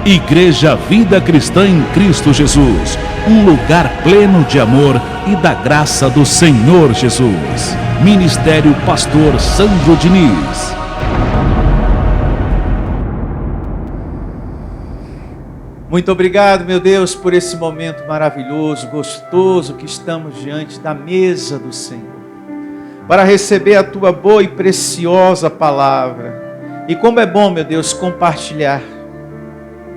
Igreja Vida Cristã em Cristo Jesus, um lugar pleno de amor e da graça do Senhor Jesus. Ministério Pastor Sandro Diniz. Muito obrigado, meu Deus, por esse momento maravilhoso, gostoso que estamos diante da mesa do Senhor, para receber a Tua boa e preciosa palavra. E como é bom, meu Deus, compartilhar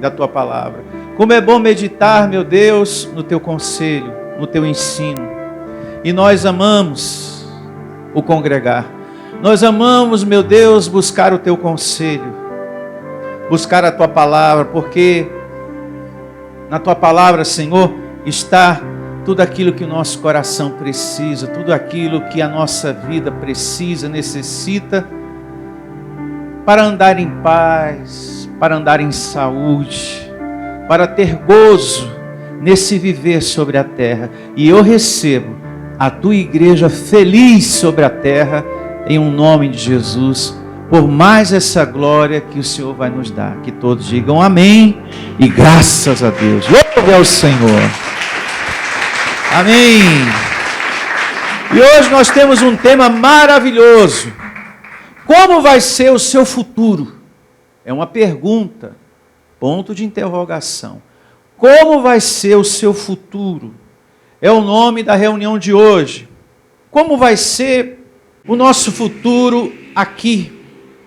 da Tua palavra. Como é bom meditar, meu Deus, no Teu conselho, no Teu ensino. E nós amamos o congregar. Nós amamos, meu Deus, buscar o Teu conselho, buscar a Tua palavra, porque na Tua palavra, Senhor, está tudo aquilo que o nosso coração precisa, tudo aquilo que a nossa vida precisa, necessita, para andar em paz, para andar em saúde, para ter gozo nesse viver sobre a terra. E eu recebo a Tua igreja feliz sobre a terra, em um nome de Jesus, por mais essa glória que o Senhor vai nos dar. Que todos digam amém e graças a Deus. Louve ao Senhor. Amém. E hoje nós temos um tema maravilhoso. Como vai ser o seu futuro? É uma pergunta, ponto de interrogação. Como vai ser o seu futuro? É o nome da reunião de hoje. Como vai ser o nosso futuro aqui?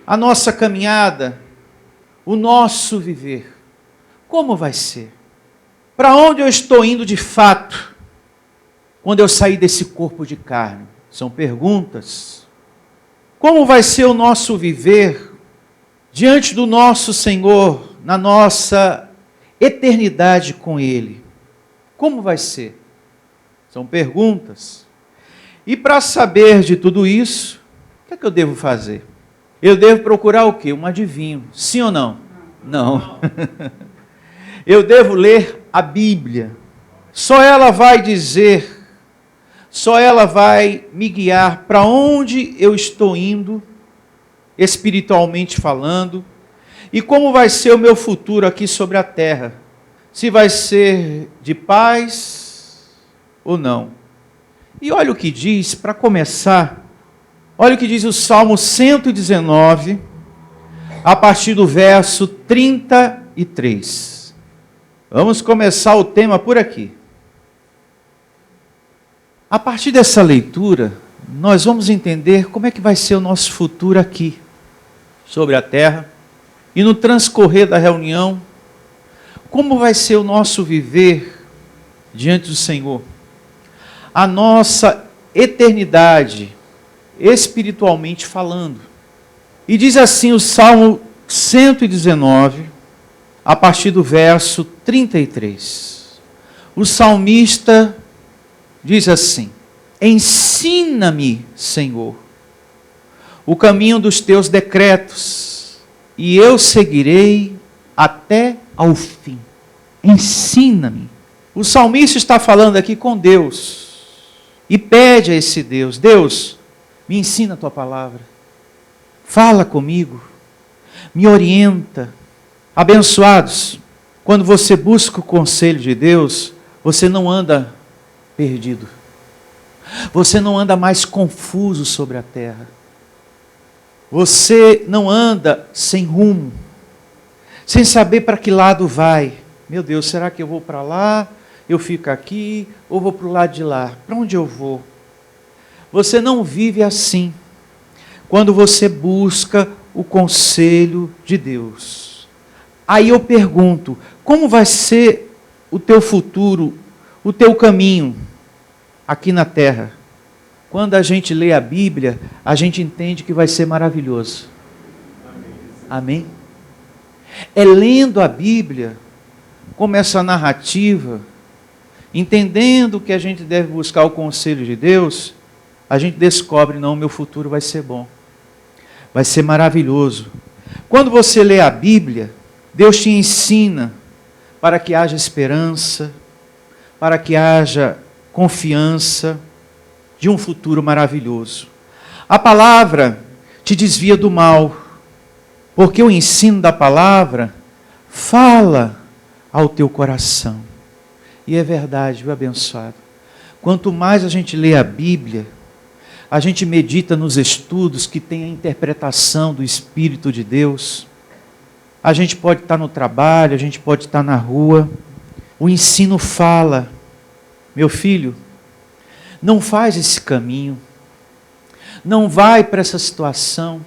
A nossa caminhada, o nosso viver. Como vai ser? Para onde eu estou indo de fato, quando eu sair desse corpo de carne? São perguntas. Como vai ser o nosso viver diante do nosso Senhor, na nossa eternidade com Ele? Como vai ser? São perguntas. E para saber de tudo isso, o que é que eu devo fazer? Eu devo procurar o quê? Um adivinho. Sim ou não? Não. Eu devo ler a Bíblia. Só ela vai dizer, só ela vai me guiar para onde eu estou indo, espiritualmente falando, e como vai ser o meu futuro aqui sobre a terra. Se vai ser de paz ou não. E olha o que diz, para começar. Olha o que diz o Salmo 119, a partir do verso 33. Vamos começar o tema por aqui. A partir dessa leitura, nós vamos entender como é que vai ser o nosso futuro aqui, sobre a terra, e no transcorrer da reunião, como vai ser o nosso viver diante do Senhor. A nossa eternidade, espiritualmente falando. E diz assim o Salmo 119, a partir do verso 33. O salmista diz assim: ensina-me, Senhor, o caminho dos teus decretos, e eu seguirei até ao fim. Ensina-me. O salmista está falando aqui com Deus, e pede a esse Deus: Deus, me ensina a Tua palavra, fala comigo, me orienta. Abençoados, quando você busca o conselho de Deus, você não anda perdido, você não anda mais confuso sobre a terra, você não anda sem rumo, sem saber para que lado vai. Meu Deus, será que eu vou para lá, eu fico aqui, ou vou para o lado de lá? Para onde eu vou? Você não vive assim, quando você busca o conselho de Deus. Aí eu pergunto, como vai ser o teu futuro, o teu caminho aqui na terra? Quando a gente lê a Bíblia, a gente entende que vai ser maravilhoso. Amém? É lendo a Bíblia, como essa narrativa, entendendo que a gente deve buscar o conselho de Deus, a gente descobre, não, meu futuro vai ser bom, vai ser maravilhoso. Quando você lê a Bíblia, Deus te ensina para que haja esperança, para que haja confiança de um futuro maravilhoso. A palavra te desvia do mal, porque o ensino da palavra fala ao teu coração. E é verdade, viu, abençoado? Quanto mais a gente lê a Bíblia, a gente medita nos estudos que tem a interpretação do Espírito de Deus. A gente pode estar no trabalho, a gente pode estar na rua. O ensino fala, meu filho, não faz esse caminho. Não vai para essa situação.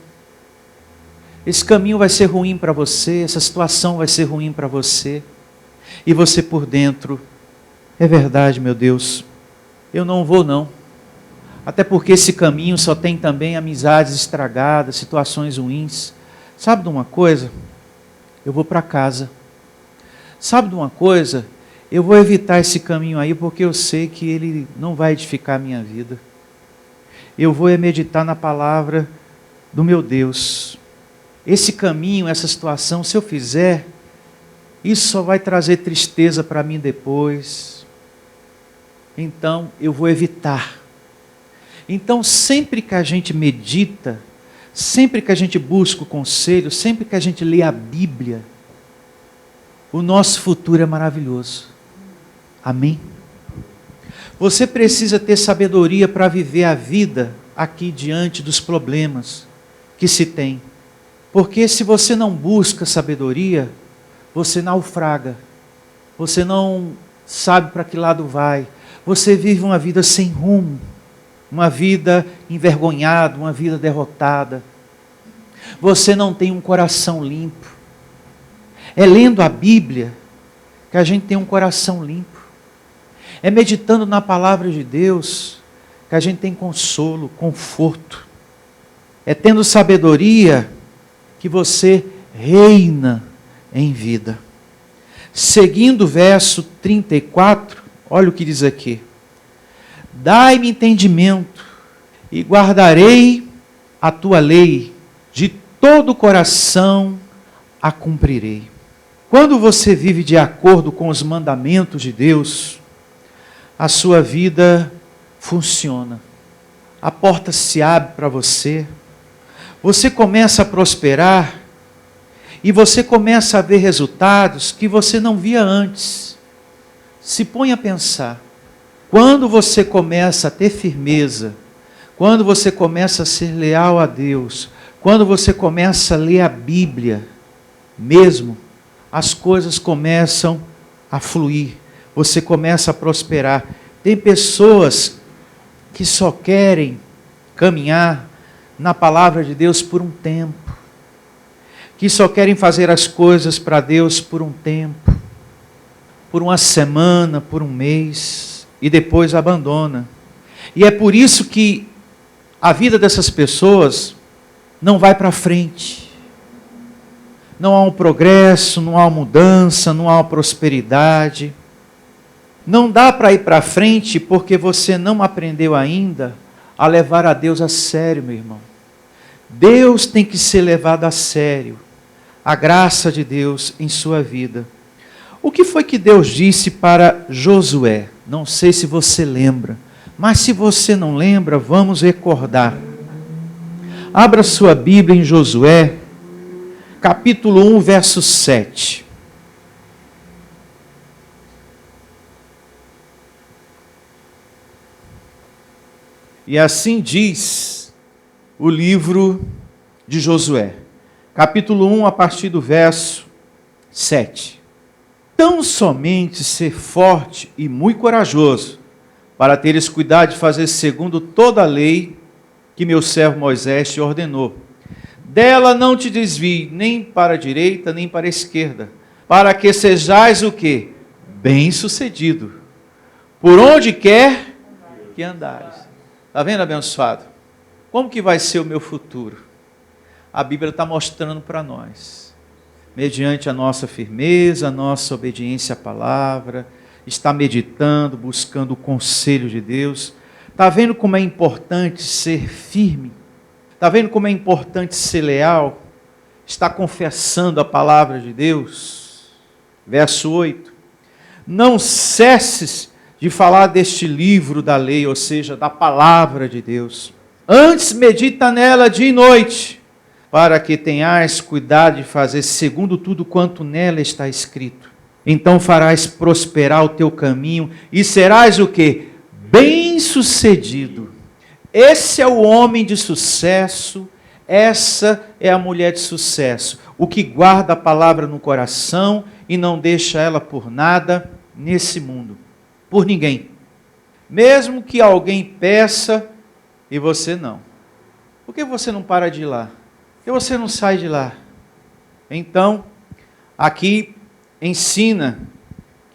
Esse caminho vai ser ruim para você, essa situação vai ser ruim para você. E você por dentro, é verdade, meu Deus, eu não vou não. Até porque esse caminho só tem também amizades estragadas, situações ruins. Sabe de uma coisa? Eu vou para casa. Sabe de uma coisa? Eu vou evitar esse caminho aí porque eu sei que ele não vai edificar a minha vida. Eu vou meditar na palavra do meu Deus. Esse caminho, essa situação, se eu fizer, isso só vai trazer tristeza para mim depois. Então, eu vou evitar. Então, sempre que a gente medita, sempre que a gente busca o conselho, sempre que a gente lê a Bíblia, o nosso futuro é maravilhoso. Amém? Você precisa ter sabedoria para viver a vida aqui diante dos problemas que se tem. Porque se você não busca sabedoria, você naufraga. Você não sabe para que lado vai. Você vive uma vida sem rumo. Uma vida envergonhada, uma vida derrotada. Você não tem um coração limpo. É lendo a Bíblia que a gente tem um coração limpo. É meditando na palavra de Deus que a gente tem consolo, conforto. É tendo sabedoria que você reina em vida. Seguindo o verso 34, olha o que diz aqui. Dai-me entendimento e guardarei a tua lei, de todo o coração a cumprirei. Quando você vive de acordo com os mandamentos de Deus, a sua vida funciona. A porta se abre para você. Você começa a prosperar e você começa a ver resultados que você não via antes. Se põe a pensar. Quando você começa a ter firmeza, quando você começa a ser leal a Deus, quando você começa a ler a Bíblia, mesmo, as coisas começam a fluir, você começa a prosperar. Tem pessoas que só querem caminhar na palavra de Deus por um tempo, que só querem fazer as coisas para Deus por um tempo, por uma semana, por um mês, e depois abandona. E é por isso que a vida dessas pessoas não vai para frente. Não há um progresso, não há uma mudança, não há uma prosperidade. Não dá para ir para frente porque você não aprendeu ainda a levar a Deus a sério, meu irmão. Deus tem que ser levado a sério. A graça de Deus em sua vida. O que foi que Deus disse para Josué? Não sei se você lembra, mas se você não lembra, vamos recordar. Abra sua Bíblia em Josué, capítulo 1, verso 7. E assim diz o livro de Josué, capítulo 1, a partir do verso 7. Tão somente ser forte e muito corajoso, para teres cuidado de fazer segundo toda a lei que meu servo Moisés te ordenou. Dela não te desvie, nem para a direita, nem para a esquerda, para que sejais o quê? Bem-sucedido, por onde quer que andares. Está vendo, abençoado? Como que vai ser o meu futuro? A Bíblia está mostrando para nós. Mediante a nossa firmeza, a nossa obediência à palavra, está meditando, buscando o conselho de Deus. Está vendo como é importante ser firme? Está vendo como é importante ser leal? Está confessando a palavra de Deus? Verso 8. Não cesses de falar deste livro da lei, ou seja, da palavra de Deus. Antes medita nela dia e noite, para que tenhais cuidado de fazer segundo tudo quanto nela está escrito. Então farás prosperar o teu caminho e serás o quê? Bem-sucedido. Esse é o homem de sucesso, essa é a mulher de sucesso, o que guarda a palavra no coração e não deixa ela por nada nesse mundo, por ninguém. Mesmo que alguém peça e você não. Por que você não para de ir lá? Por que você não sai de lá? Então, aqui ensina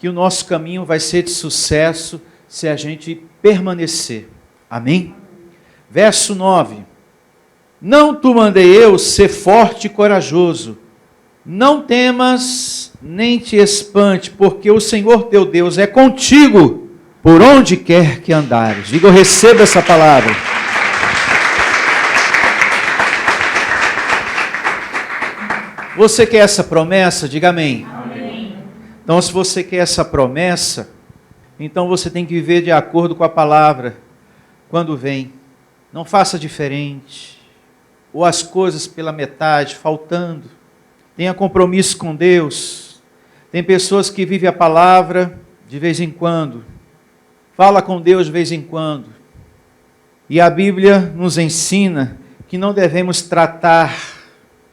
que o nosso caminho vai ser de sucesso se a gente permanecer. Amém? Verso 9. Não te mandei eu ser forte e corajoso. Não temas, nem te espante, porque o Senhor teu Deus é contigo, por onde quer que andares. Diga, eu recebo essa palavra. Você quer essa promessa? Diga amém. Amém. Então, se você quer essa promessa, então você tem que viver de acordo com a palavra. Quando vem, não faça diferente. Ou as coisas pela metade, faltando. Tenha compromisso com Deus. Tem pessoas que vivem a palavra de vez em quando. Fala com Deus de vez em quando. E a Bíblia nos ensina que não devemos tratar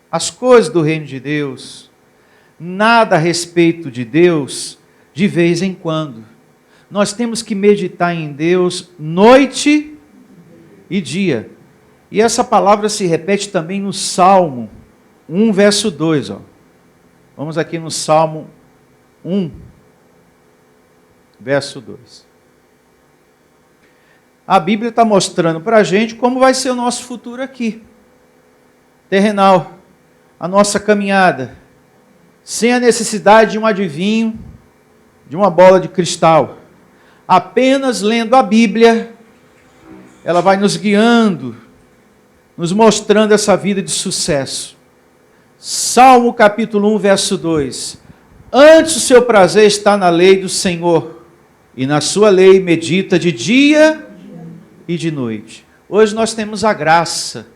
as coisas do reino de Deus, nada a respeito de Deus, de vez em quando. Nós temos que meditar em Deus noite e dia. E essa palavra se repete também no Salmo 1, verso 2. Ó. Vamos aqui no Salmo 1, verso 2. A Bíblia está mostrando para a gente como vai ser o nosso futuro aqui. Terrenal. A nossa caminhada. Sem a necessidade de um adivinho, de uma bola de cristal. Apenas lendo a Bíblia, ela vai nos guiando, nos mostrando essa vida de sucesso. Salmo capítulo 1, verso 2. Antes o seu prazer está na lei do Senhor, e na sua lei medita de dia e de noite. Hoje nós temos a graça,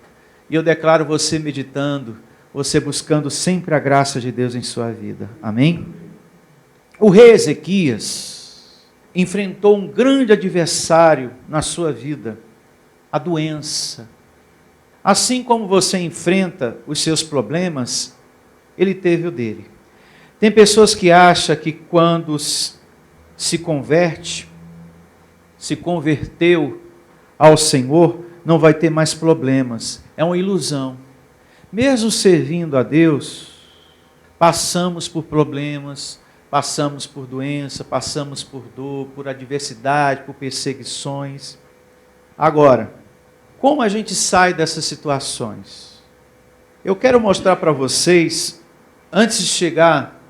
e eu declaro você meditando, você buscando sempre a graça de Deus em sua vida. Amém? O rei Ezequias enfrentou um grande adversário na sua vida, a doença. Assim como você enfrenta os seus problemas, ele teve o dele. Tem pessoas que acham que quando se converteu ao Senhor, não vai ter mais problemas. É uma ilusão. Mesmo servindo a Deus, passamos por problemas, passamos por doença, passamos por dor, por adversidade, por perseguições. Agora, como a gente sai dessas situações? Eu quero mostrar para vocês, antes de chegar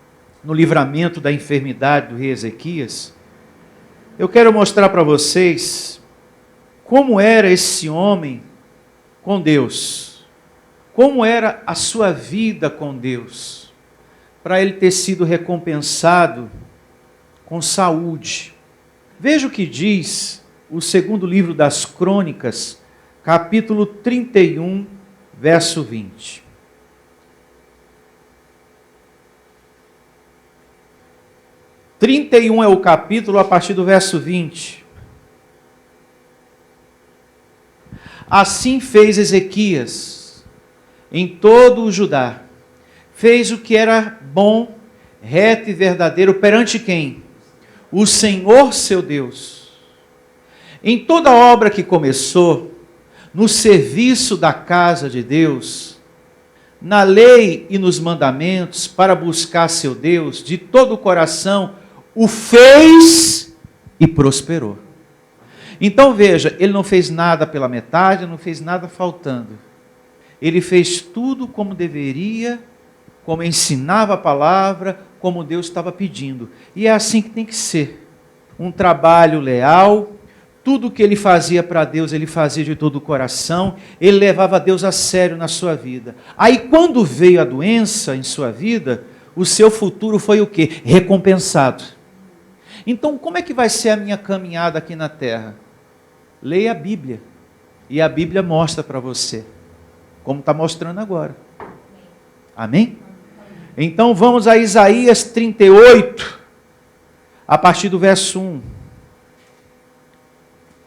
no livramento da enfermidade do rei Ezequias, eu quero mostrar para vocês como era esse homem com Deus. Como era a sua vida com Deus, para ele ter sido recompensado com saúde. Veja o que diz o segundo livro das Crônicas, capítulo 31, verso 20. – 31 é o capítulo a partir do verso 20. Assim fez Ezequias em todo o Judá, fez o que era bom, reto e verdadeiro perante quem? O Senhor seu Deus. Em toda obra que começou, no serviço da casa de Deus, na lei e nos mandamentos, para buscar seu Deus, de todo o coração, o fez e prosperou. Então veja, ele não fez nada pela metade, não fez nada faltando. Ele fez tudo como deveria, como ensinava a palavra, como Deus estava pedindo. E é assim que tem que ser. Um trabalho leal, tudo que ele fazia para Deus, ele fazia de todo o coração, ele levava Deus a sério na sua vida. Aí quando veio a doença em sua vida, o seu futuro foi o quê? Recompensado. Então como é que vai ser a minha caminhada aqui na terra? Leia a Bíblia. E a Bíblia mostra para você. Como está mostrando agora. Amém? Então vamos a Isaías 38, a partir do verso 1.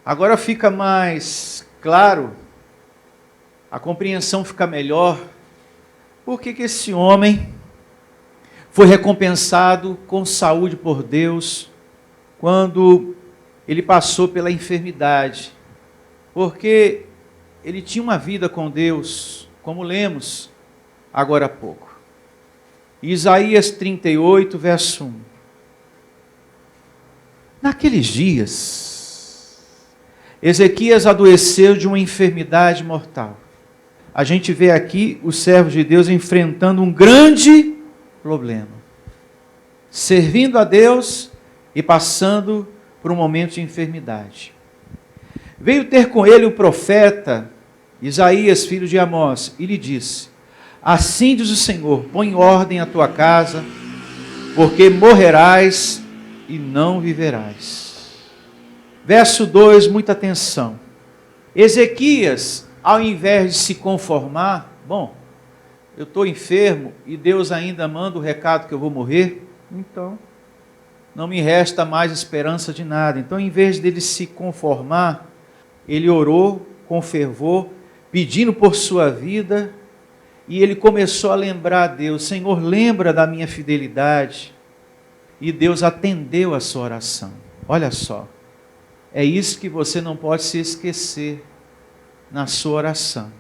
Agora fica mais claro, a compreensão fica melhor, porque que esse homem foi recompensado com saúde por Deus quando ele passou pela enfermidade. Porque ele tinha uma vida com Deus, como lemos agora há pouco. Isaías 38, verso 1. Naqueles dias, Ezequias adoeceu de uma enfermidade mortal. A gente vê aqui os servos de Deus enfrentando um grande problema. Servindo a Deus e passando por um momento de enfermidade. Veio ter com ele o profeta Isaías, filho de Amós, e lhe disse: assim diz o Senhor, põe em ordem a tua casa, porque morrerás e não viverás. Verso 2, muita atenção. Ezequias, ao invés de se conformar, bom, eu estou enfermo e Deus ainda manda o recado que eu vou morrer, então não me resta mais esperança de nada. Então, em vez dele se conformar, ele orou com fervor, pedindo por sua vida, e ele começou a lembrar a Deus: Senhor, lembra da minha fidelidade. E Deus atendeu a sua oração. Olha só, é isso que você não pode se esquecer na sua oração.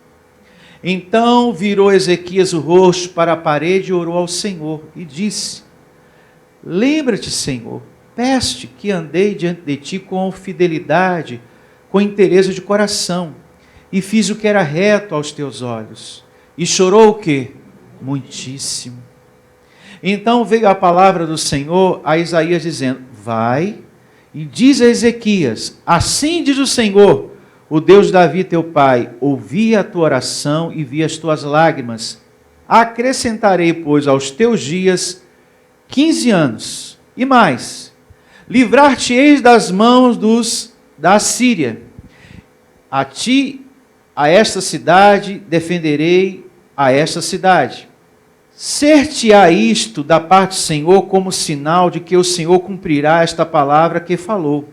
Então virou Ezequias o rosto para a parede e orou ao Senhor, e disse: lembra-te, Senhor, peço-te que andei diante de ti com fidelidade, com interesse de coração, e fiz o que era reto aos teus olhos. E chorou o quê? Muitíssimo. Então veio a palavra do Senhor a Isaías dizendo: vai e diz a Ezequias: assim diz o Senhor, o Deus de Davi teu pai, ouvi a tua oração e vi as tuas lágrimas. Acrescentarei, pois, aos teus dias 15 anos, e mais, livrar-te-eis das mãos da Síria. A ti, a esta cidade, defenderei a esta cidade. Ser-te-á isto da parte do Senhor como sinal de que o Senhor cumprirá esta palavra que falou.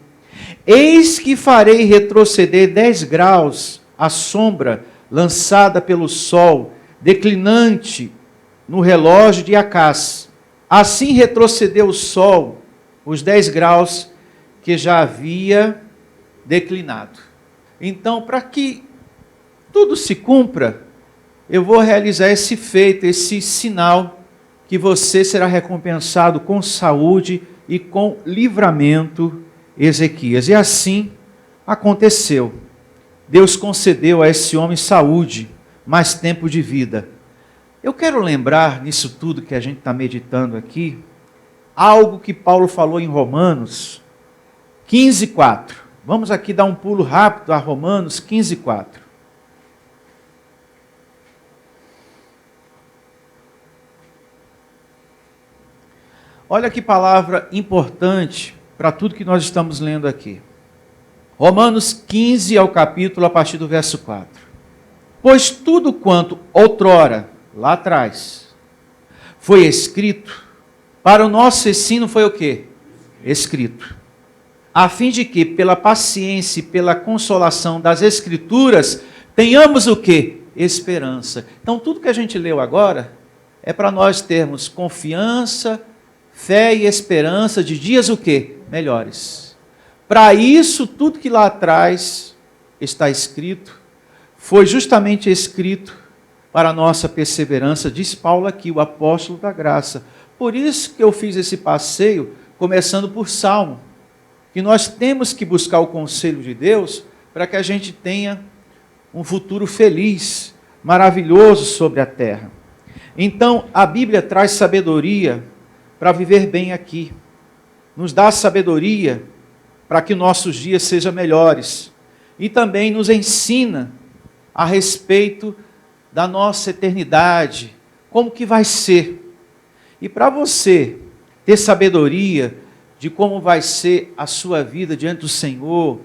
Eis que farei retroceder 10 graus a sombra lançada pelo sol, declinante no relógio de Acás. Assim retrocedeu o sol os 10 graus que já havia declinado. Então, para que tudo se cumpra, eu vou realizar esse feito, esse sinal, que você será recompensado com saúde e com livramento, Ezequias. E assim aconteceu. Deus concedeu a esse homem saúde, mais tempo de vida. Eu quero lembrar, nisso tudo que a gente está meditando aqui, algo que Paulo falou em Romanos 15:4. Vamos aqui dar um pulo rápido a Romanos 15:4. Olha que palavra importante para tudo que nós estamos lendo aqui. Romanos 15 é o capítulo a partir do verso 4. Pois tudo quanto outrora, lá atrás, foi escrito, para o nosso ensino foi o quê? Escrito. A fim de que, pela paciência e pela consolação das Escrituras, tenhamos o quê? Esperança. Então, tudo que a gente leu agora é para nós termos confiança, fé e esperança de dias o quê? Melhores. Para isso, tudo que lá atrás está escrito, foi justamente escrito para a nossa perseverança, diz Paulo aqui, o apóstolo da graça. Por isso que eu fiz esse passeio, começando por Salmo, que nós temos que buscar o conselho de Deus para que a gente tenha um futuro feliz, maravilhoso sobre a terra. Então, a Bíblia traz sabedoria para viver bem aqui. Nos dá sabedoria para que nossos dias sejam melhores. E também nos ensina a respeito da nossa eternidade, como que vai ser. E para você ter sabedoria de como vai ser a sua vida diante do Senhor,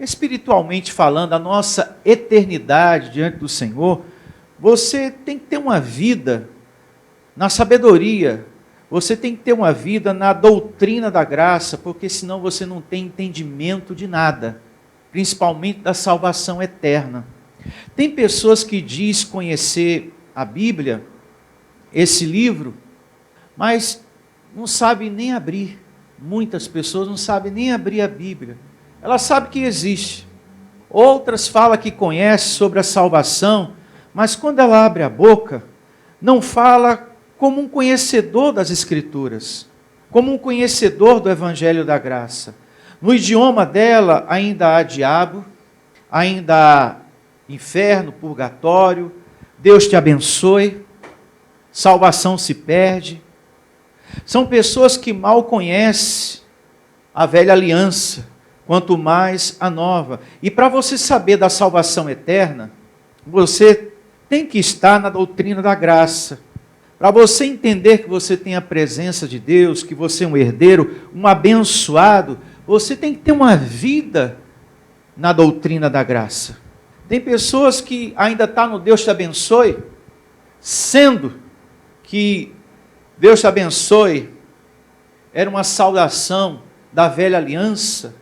espiritualmente falando, a nossa eternidade diante do Senhor, você tem que ter uma vida na sabedoria. Você tem que ter uma vida na doutrina da graça, porque senão você não tem entendimento de nada, principalmente da salvação eterna. Tem pessoas que diz conhecer a Bíblia, esse livro, mas não sabem nem abrir. Muitas pessoas não sabem nem abrir a Bíblia. Elas sabem que existe. Outras falam que conhecem sobre a salvação, mas quando ela abre a boca, não fala como um conhecedor das Escrituras, como um conhecedor do Evangelho da Graça. No idioma dela ainda há diabo, ainda há inferno, purgatório, Deus te abençoe, salvação se perde. São pessoas que mal conhecem a velha aliança, quanto mais a nova. E para você saber da salvação eterna, você tem que estar na doutrina da graça. Para você entender que você tem a presença de Deus, que você é um herdeiro, um abençoado, você tem que ter uma vida na doutrina da graça. Tem pessoas que ainda estão no Deus te abençoe, sendo que Deus te abençoe era uma saudação da velha aliança.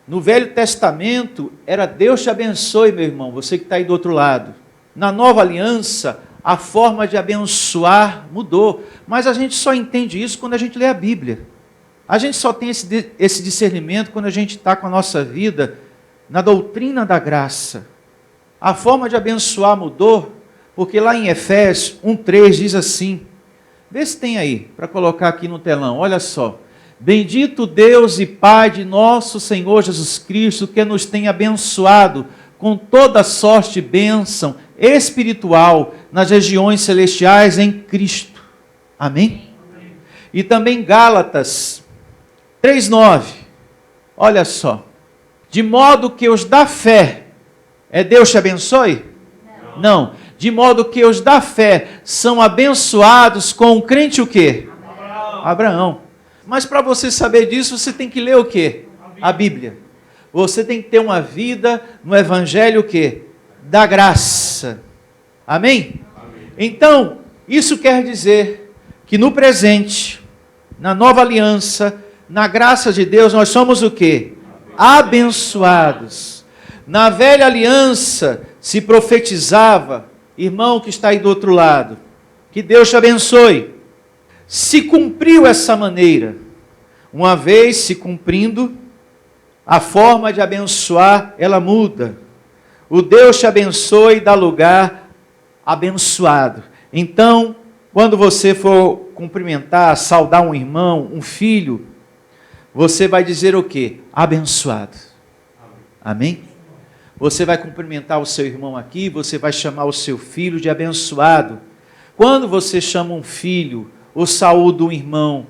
No Velho Testamento era Deus te abençoe, meu irmão, você que está aí do outro lado. Na Nova Aliança, a forma de abençoar mudou, mas a gente só entende isso quando a gente lê a Bíblia. A gente só tem esse discernimento quando a gente está com a nossa vida na doutrina da graça. A forma de abençoar mudou, porque lá em Efésios 1:3 diz assim, vê se tem aí, para colocar aqui no telão, olha só. Bendito Deus e Pai de nosso Senhor Jesus Cristo, que nos tem abençoado com toda sorte de bênção espiritual nas regiões celestiais em Cristo. Amém? E também Gálatas 3:9. Olha só. De modo que os da fé, é Deus te abençoe? Não. De modo que os da fé são abençoados com o crente o quê? Abraão. Mas para você saber disso, você tem que ler o quê? A Bíblia. Você tem que ter uma vida no Evangelho o quê? Da graça. Amém? Amém? Então, isso quer dizer que no presente, na nova aliança, na graça de Deus, nós somos o quê? Abençoados. Na velha aliança se profetizava, irmão que está aí do outro lado, que Deus te abençoe. Se cumpriu essa maneira, uma vez se cumprindo, a forma de abençoar, ela muda. O Deus te abençoe dá lugar abençoado. Então, quando você for cumprimentar, saudar um irmão, um filho, você vai dizer o quê? Abençoado. Amém? Você vai cumprimentar o seu irmão aqui, você vai chamar o seu filho de abençoado. Quando você chama um filho, ou saúda um irmão,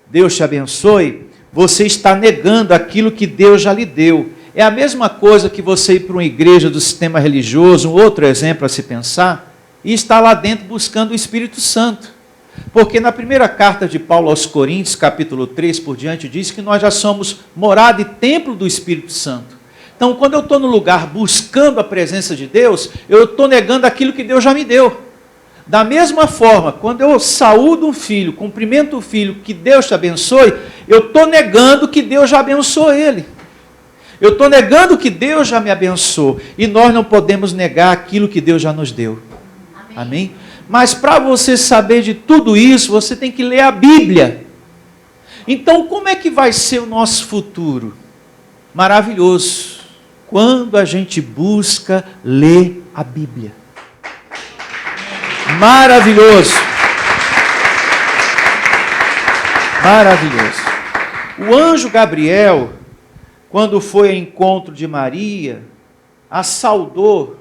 Deus te abençoe, você está negando aquilo que Deus já lhe deu. É a mesma coisa que você ir para uma igreja do sistema religioso, um outro exemplo a se pensar, e estar lá dentro buscando o Espírito Santo. Porque na primeira carta de Paulo aos Coríntios, capítulo 3 por diante, diz que nós já somos morada e templo do Espírito Santo. Então, quando eu estou no lugar buscando a presença de Deus, eu estou negando aquilo que Deus já me deu. Da mesma forma, quando eu saúdo um filho, cumprimento o filho, que Deus te abençoe, eu estou negando que Deus já abençoou ele. Eu estou negando que Deus já me abençoou. E nós não podemos negar aquilo que Deus já nos deu. Amém? Amém? Mas para você saber de tudo isso, você tem que ler a Bíblia. Então, como é que vai ser o nosso futuro? Maravilhoso. Quando a gente busca ler a Bíblia. Maravilhoso. Maravilhoso. O anjo Gabriel, quando foi ao encontro de Maria, a saudou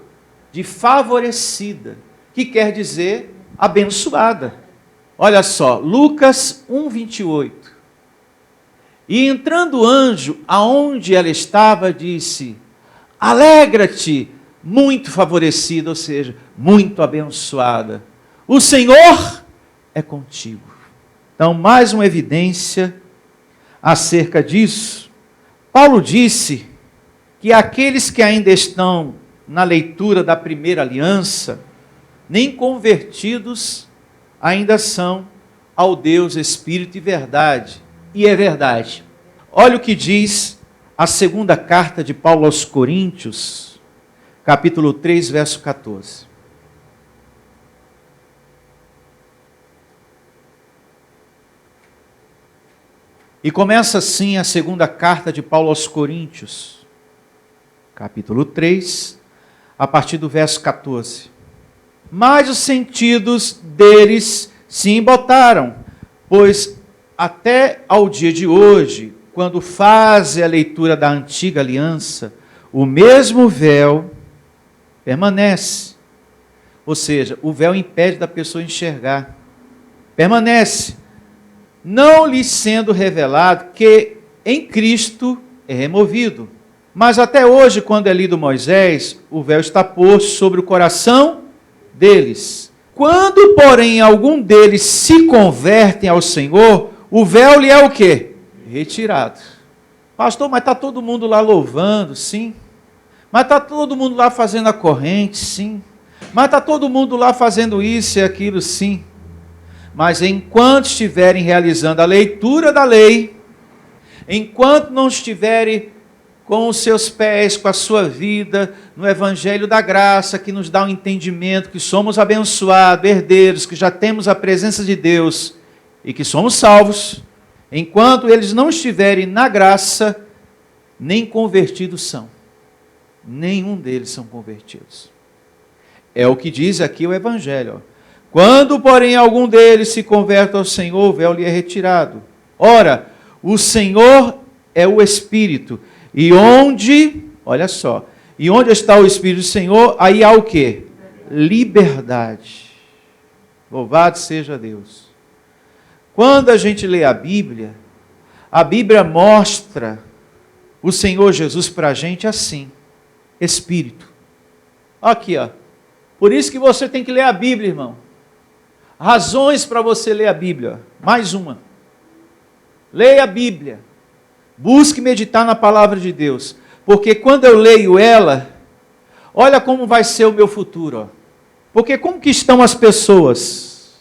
de favorecida, que quer dizer abençoada. Olha só, Lucas 1:28. E entrando o anjo, aonde ela estava, disse: alegra-te, muito favorecida, ou seja, muito abençoada. O Senhor é contigo. Então, mais uma evidência acerca disso. Paulo disse que aqueles que ainda estão na leitura da primeira aliança, nem convertidos ainda são ao Deus Espírito e verdade. E é verdade. Olha o que diz a segunda carta de Paulo aos Coríntios, capítulo 3, verso 14. E começa assim a segunda carta de Paulo aos Coríntios, capítulo 3, a partir do verso 14. Mas os sentidos deles se embotaram, pois até ao dia de hoje, quando fazem a leitura da antiga aliança, o mesmo véu permanece. Ou seja, o véu impede da pessoa enxergar. Permanece, não lhe sendo revelado que em Cristo é removido. Mas até hoje, quando é lido Moisés, o véu está posto sobre o coração deles. Quando, porém, algum deles se convertem ao Senhor, o véu lhe é o quê? Retirado. Pastor, mas está todo mundo lá louvando, sim. Mas está todo mundo lá fazendo a corrente, sim. Mas está todo mundo lá fazendo isso e aquilo, sim. Mas enquanto estiverem realizando a leitura da lei, enquanto não estiverem com os seus pés, com a sua vida, no Evangelho da Graça, que nos dá um entendimento que somos abençoados, herdeiros, que já temos a presença de Deus e que somos salvos, enquanto eles não estiverem na graça, nem convertidos são. Nenhum deles são convertidos. É o que diz aqui o Evangelho. Quando, porém, algum deles se converte ao Senhor, o véu lhe é retirado. Ora, o Senhor é o Espírito. E onde, olha só, e onde está o Espírito do Senhor, aí há o quê? Liberdade. Louvado seja Deus. Quando a gente lê a Bíblia mostra o Senhor Jesus para a gente assim, Espírito. Aqui, ó. Por isso que você tem que ler a Bíblia, irmão. Razões para você ler a Bíblia. Mais uma. Leia a Bíblia. Busque meditar na palavra de Deus. Porque quando eu leio ela, olha como vai ser o meu futuro. Ó. Porque como que estão as pessoas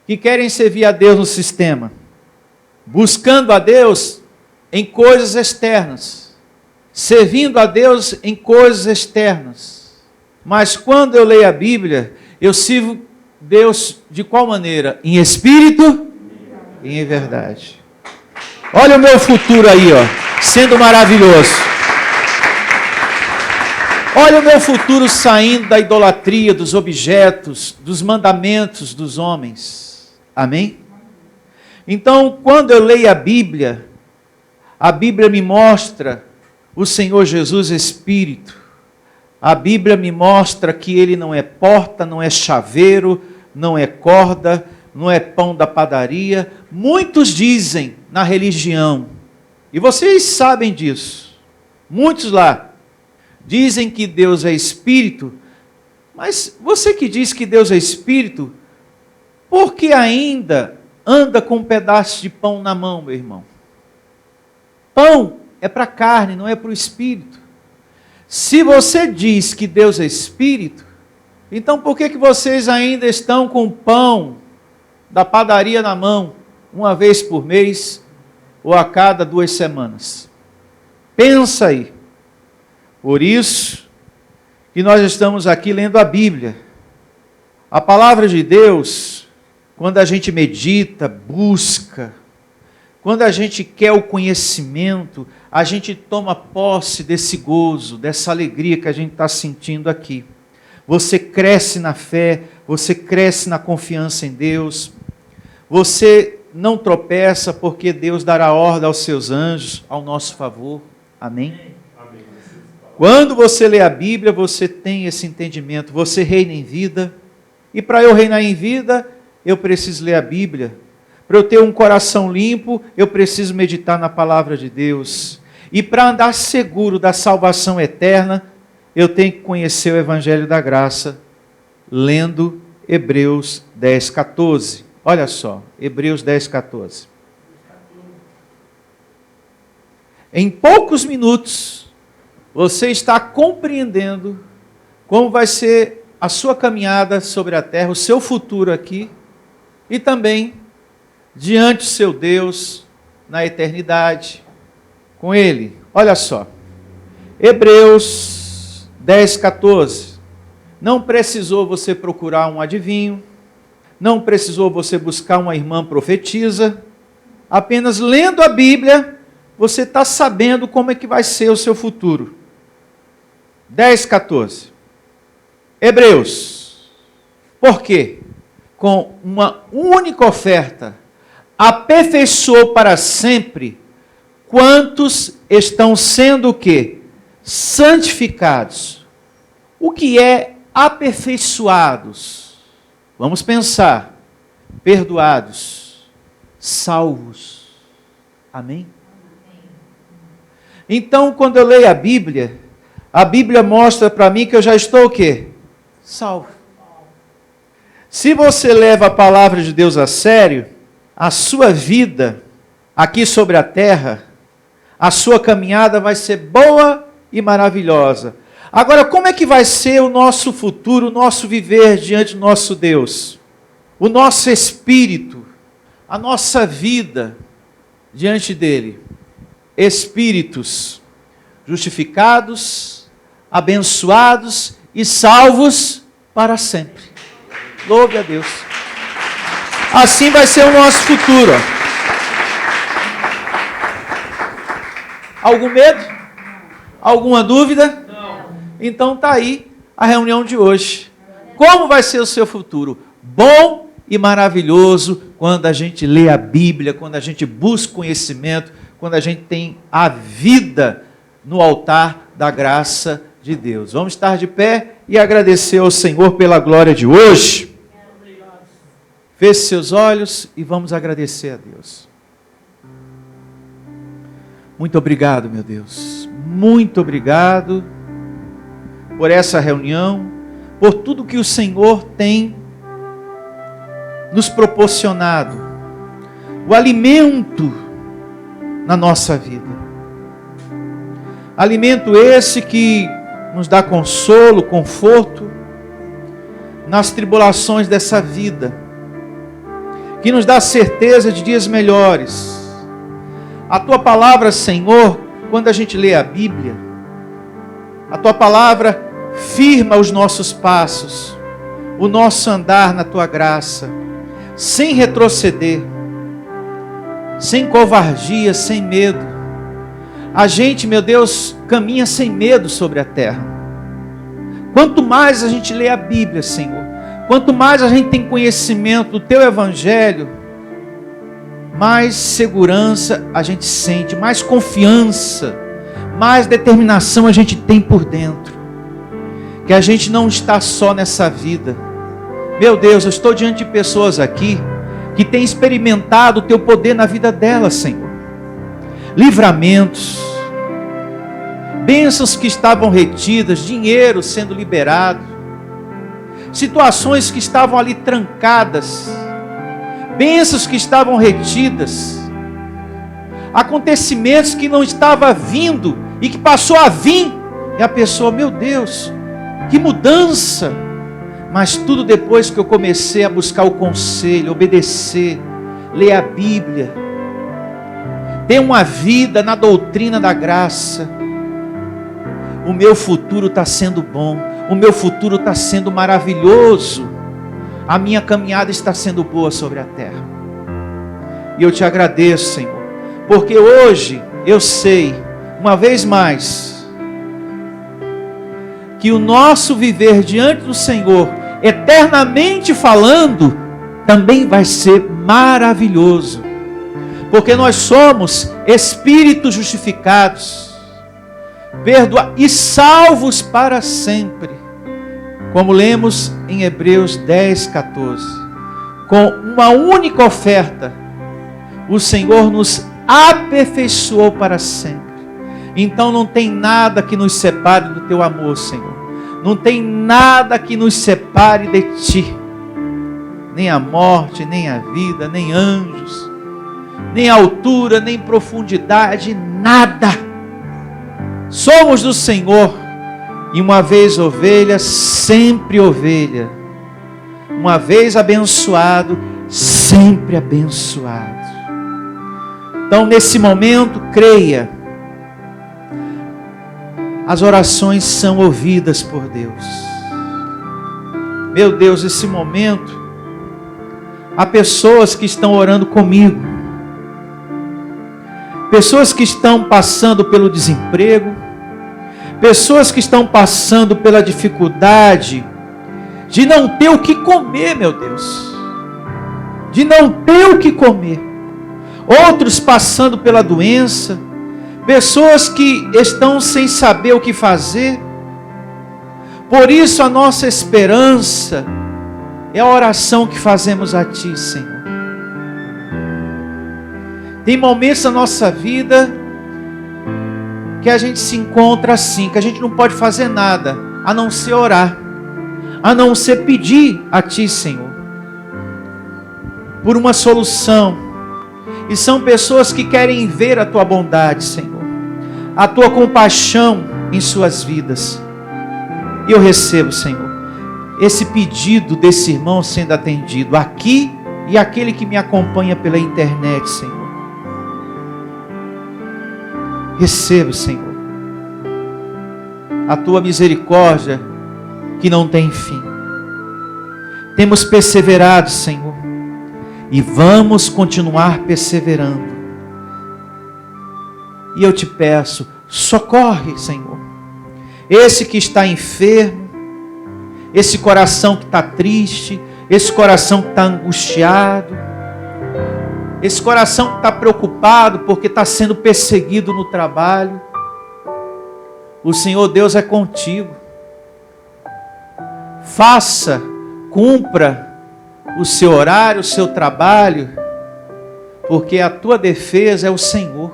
que querem servir a Deus no sistema? Buscando a Deus em coisas externas. Servindo a Deus em coisas externas. Mas quando eu leio a Bíblia, eu sirvo Deus de qual maneira? Em espírito e em verdade. Olha o meu futuro aí, ó, sendo maravilhoso. Olha o meu futuro saindo da idolatria, dos objetos, dos mandamentos dos homens. Amém? Então, quando eu leio a Bíblia me mostra o Senhor Jesus Espírito. A Bíblia me mostra que Ele não é porta, não é chaveiro, não é corda, não é pão da padaria. Muitos dizem na religião, e vocês sabem disso, muitos lá dizem que Deus é Espírito, mas você que diz que Deus é Espírito, por que ainda anda com um pedaço de pão na mão, meu irmão? Pão é para a carne, não é para o Espírito. Se você diz que Deus é Espírito, então por que vocês ainda estão com pão da padaria na mão, uma vez por mês, ou a cada 2 semanas? Pensa aí. Por isso que nós estamos aqui lendo a Bíblia. A palavra de Deus, quando a gente medita, busca, quando a gente quer o conhecimento, a gente toma posse desse gozo, dessa alegria que a gente está sentindo aqui. Você cresce na fé, você cresce na confiança em Deus, você não tropeça porque Deus dará ordem aos seus anjos ao nosso favor. Amém? Amém. Quando você lê a Bíblia, você tem esse entendimento, você reina em vida, e para eu reinar em vida, eu preciso ler a Bíblia. Para eu ter um coração limpo, eu preciso meditar na palavra de Deus. E para andar seguro da salvação eterna, eu tenho que conhecer o Evangelho da Graça, lendo Hebreus 10, 14. Olha só, Hebreus 10, 14. Em poucos minutos, você está compreendendo como vai ser a sua caminhada sobre a terra, o seu futuro aqui, e também diante do seu Deus na eternidade com Ele. Olha só, Hebreus 10, 14. Não precisou você procurar um adivinho, não precisou você buscar uma irmã profetisa, apenas lendo a Bíblia, você está sabendo como é que vai ser o seu futuro. 10, 14. Hebreus. Por quê? Com uma única oferta, aperfeiçoou para sempre quantos estão sendo o quê? Santificados. O que é aperfeiçoados? Vamos pensar. Perdoados, salvos. Amém? Então, quando eu leio a Bíblia mostra para mim que eu já estou o quê? Salvo. Se você leva a palavra de Deus a sério, a sua vida aqui sobre a terra, a sua caminhada vai ser boa e maravilhosa. Agora, como é que vai ser o nosso futuro, o nosso viver diante do nosso Deus? O nosso espírito, a nossa vida diante dele. Espíritos justificados, abençoados e salvos para sempre. Louve a Deus. Assim vai ser o nosso futuro. Algum medo? Alguma dúvida? Não. Então está aí a reunião de hoje. Como vai ser o seu futuro? Bom e maravilhoso quando a gente lê a Bíblia, quando a gente busca conhecimento, quando a gente tem a vida no altar da graça de Deus. Vamos estar de pé e agradecer ao Senhor pela glória de hoje. Feche seus olhos e vamos agradecer a Deus. Muito obrigado, meu Deus. Muito obrigado por essa reunião, por tudo que o Senhor tem nos proporcionado. O alimento na nossa vida. Alimento esse que nos dá consolo, conforto nas tribulações dessa vida, que nos dá certeza de dias melhores. A Tua palavra, Senhor, quando a gente lê a Bíblia, a Tua palavra firma os nossos passos, o nosso andar na Tua graça, sem retroceder, sem covardia, sem medo. A gente, meu Deus, caminha sem medo sobre a terra. Quanto mais a gente lê a Bíblia, Senhor, quanto mais a gente tem conhecimento do Teu Evangelho, mais segurança a gente sente, mais confiança, mais determinação a gente tem por dentro. Que a gente não está só nessa vida. Meu Deus, eu estou diante de pessoas aqui que têm experimentado o Teu poder na vida delas, Senhor. Livramentos, bênçãos que estavam retidas, dinheiro sendo liberado, situações que estavam ali trancadas, bênçãos que estavam retidas, acontecimentos que não estavam vindo e que passou a vir, e a pessoa, meu Deus, que mudança! Mas tudo depois que eu comecei a buscar o conselho, obedecer, ler a Bíblia, ter uma vida na doutrina da graça. O meu futuro está sendo bom, o meu futuro está sendo maravilhoso, a minha caminhada está sendo boa sobre a terra. E eu te agradeço, Senhor, porque hoje eu sei, uma vez mais, que o nosso viver diante do Senhor, eternamente falando, também vai ser maravilhoso, porque nós somos espíritos justificados, perdoados e salvos para sempre, como lemos em Hebreus 10, 14. Com uma única oferta, o Senhor nos aperfeiçoou para sempre. Então não tem nada que nos separe do Teu amor, Senhor. Não tem nada que nos separe de Ti. Nem a morte, nem a vida, nem anjos, nem altura, nem profundidade, nada. Somos do Senhor, e uma vez ovelha, sempre ovelha. Uma vez abençoado, sempre sempre abençoado. Então, nesse momento, creia. As orações são ouvidas por Deus. Meu Deus, nesse momento, há pessoas que estão orando comigo. Pessoas que estão passando pelo desemprego. Pessoas que estão passando pela dificuldade de não ter o que comer, meu Deus. De não ter o que comer. Outros passando pela doença. Pessoas que estão sem saber o que fazer. Por isso a nossa esperança é a oração que fazemos a Ti, Senhor. Tem momentos na nossa vida que a gente se encontra assim, que a gente não pode fazer nada, a não ser orar, a não ser pedir a Ti, Senhor, por uma solução. E são pessoas que querem ver a Tua bondade, Senhor, a Tua compaixão em suas vidas. E eu recebo, Senhor, esse pedido desse irmão sendo atendido aqui e aquele que me acompanha pela internet, Senhor. Recebo, Senhor, a Tua misericórdia que não tem fim. Temos perseverado, Senhor, e vamos continuar perseverando. E eu te peço, socorre, Senhor, esse que está enfermo, esse coração que está triste, esse coração que está angustiado, esse coração que está preocupado porque está sendo perseguido no trabalho. O Senhor Deus é contigo. Faça, cumpra o seu horário, o seu trabalho, porque a tua defesa é o Senhor.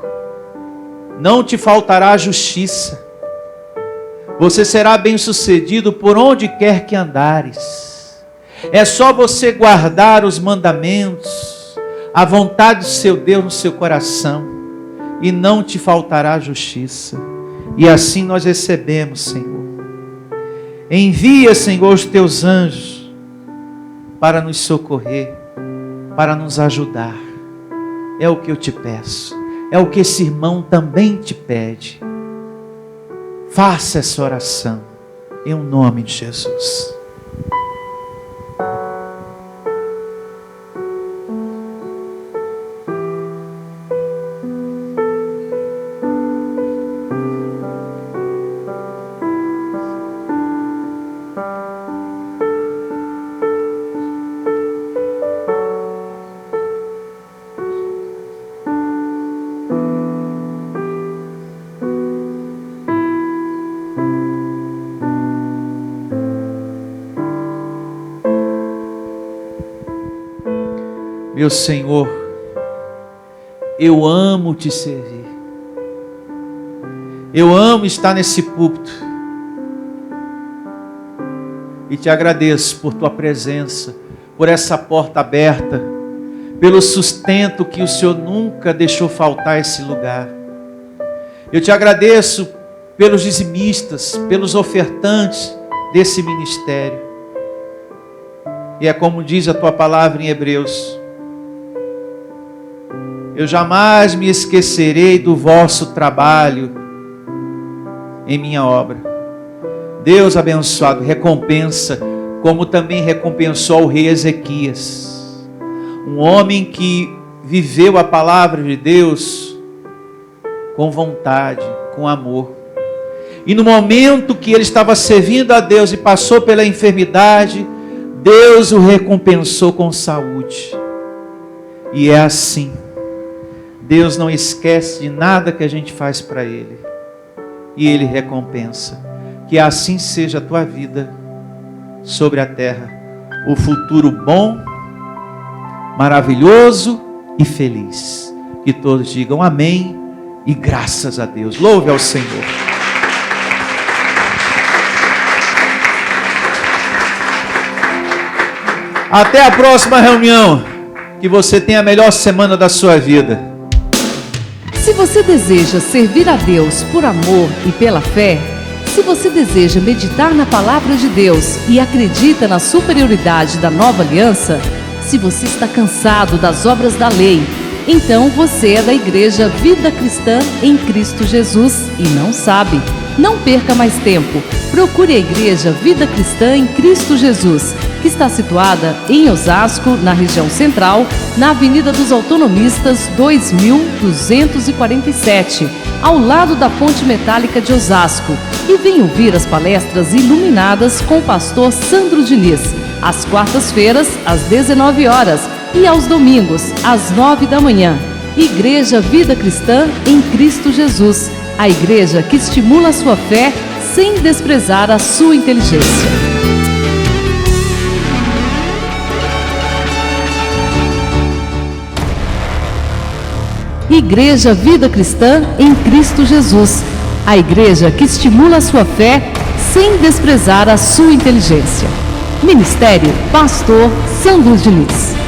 Não te faltará justiça. Você será bem-sucedido por onde quer que andares. É só você guardar os mandamentos, a vontade do seu Deus no seu coração, e não te faltará justiça. E assim nós recebemos, Senhor. Envia, Senhor, os teus anjos para nos socorrer, para nos ajudar. É o que eu te peço. É o que esse irmão também te pede. Faça essa oração em nome de Jesus. Meu Senhor, eu amo te servir. Eu amo estar nesse púlpito. E te agradeço por tua presença, por essa porta aberta, pelo sustento que o Senhor nunca deixou faltar esse lugar. Eu te agradeço pelos dizimistas, pelos ofertantes desse ministério. E é como diz a tua palavra em Hebreus: eu jamais me esquecerei do vosso trabalho em minha obra. Deus abençoado, recompensa, como também recompensou o rei Ezequias. Um homem que viveu a palavra de Deus com vontade, com amor. E no momento que ele estava servindo a Deus e passou pela enfermidade, Deus o recompensou com saúde. E é assim. Deus não esquece de nada que a gente faz para Ele. E Ele recompensa. Que assim seja a tua vida sobre a terra. O futuro bom, maravilhoso e feliz. Que todos digam amém e graças a Deus. Louve ao Senhor. Até a próxima reunião. Que você tenha a melhor semana da sua vida. Se você deseja servir a Deus por amor e pela fé, se você deseja meditar na palavra de Deus e acredita na superioridade da nova aliança, Se você está cansado das obras da lei, então você é da Igreja Vida Cristã em Cristo Jesus e não sabe. Não perca mais tempo. Procure a Igreja Vida Cristã em Cristo Jesus, que está situada em Osasco, na região central, na Avenida dos Autonomistas 2247, ao lado da Ponte Metálica de Osasco. E venha ouvir as palestras iluminadas com o pastor Sandro Diniz, às quartas-feiras, às 19 horas e aos domingos, às 9 da manhã. Igreja Vida Cristã em Cristo Jesus, a igreja que estimula a sua fé sem desprezar a sua inteligência. Igreja Vida Cristã em Cristo Jesus, a igreja que estimula a sua fé sem desprezar a sua inteligência. Ministério Pastor Sandro Diniz.